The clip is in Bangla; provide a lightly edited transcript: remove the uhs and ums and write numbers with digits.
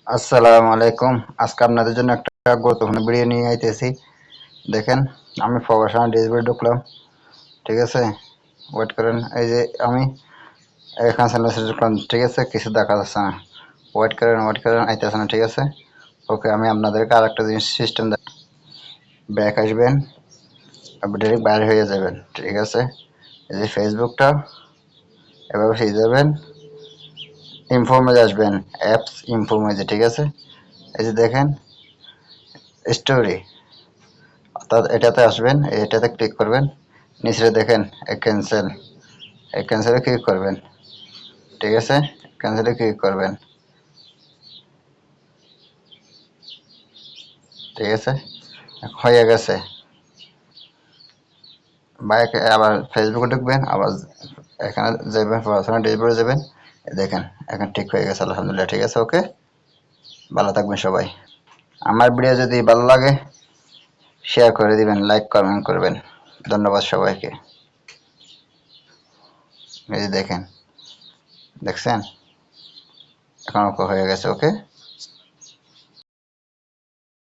আসসালামু আলাইকুম। আজকে আপনাদের জন্য একটা গুরুত্বপূর্ণ ভিডিও নিয়ে আইতেছি। দেখেন, আমি প্রফেশনাল ড্যাশবোর্ডে ঢুকলাম। ঠিক আছে, ওয়েট করেন। এই যে আমি এখানে চ্যানেল সেট করলাম। ঠিক আছে, কিছু দেখা যাচ্ছে না। ওয়েট করেন, আইতেছে না। ঠিক আছে, ওকে। আমি আপনাদেরকে আর একটা জিনিস সিস্টেম ব্যাক আসবেন, ডাইরেক্ট বাইরে হয়ে যাবেন। ঠিক আছে, এই যে ফেসবুকটা এভাবে পেয়ে যাবেন। ইনফর্মেজ আসবেন, অ্যাপস ইনফর্মেজে। ঠিক আছে, এই যে দেখেন স্টোরি, অর্থাৎ এটাতে আসবেন, এটাতে ক্লিক করবেন। নিচে দেখেন ক্যান্সেল, এই ক্যান্সেলে ক্লিক করবেন। ঠিক আছে, ক্যান্সেলে ক্লিক করবেন। ঠিক আছে, হয়ে গেছে। বাইকে আবার ফেসবুকে ঢুকবেন, আবার এখানে যাবেন, পড়াশোনা ড্যাশবোর্ডে যাবেন। দেখেন এখন ঠিক হয়ে গেছে, আলহামদুলিল্লাহ। ঠিক আছে, ওকে। ভালো থাকবেন সবাই। আমার ভিডিও যদি ভালো লাগে শেয়ার করে দিবেন, লাইক কমেন্ট করবেন। ধন্যবাদ সবাইকে। এই যে দেখেন, দেখছেন এখন ওকে হয়ে গেছে, ওকে।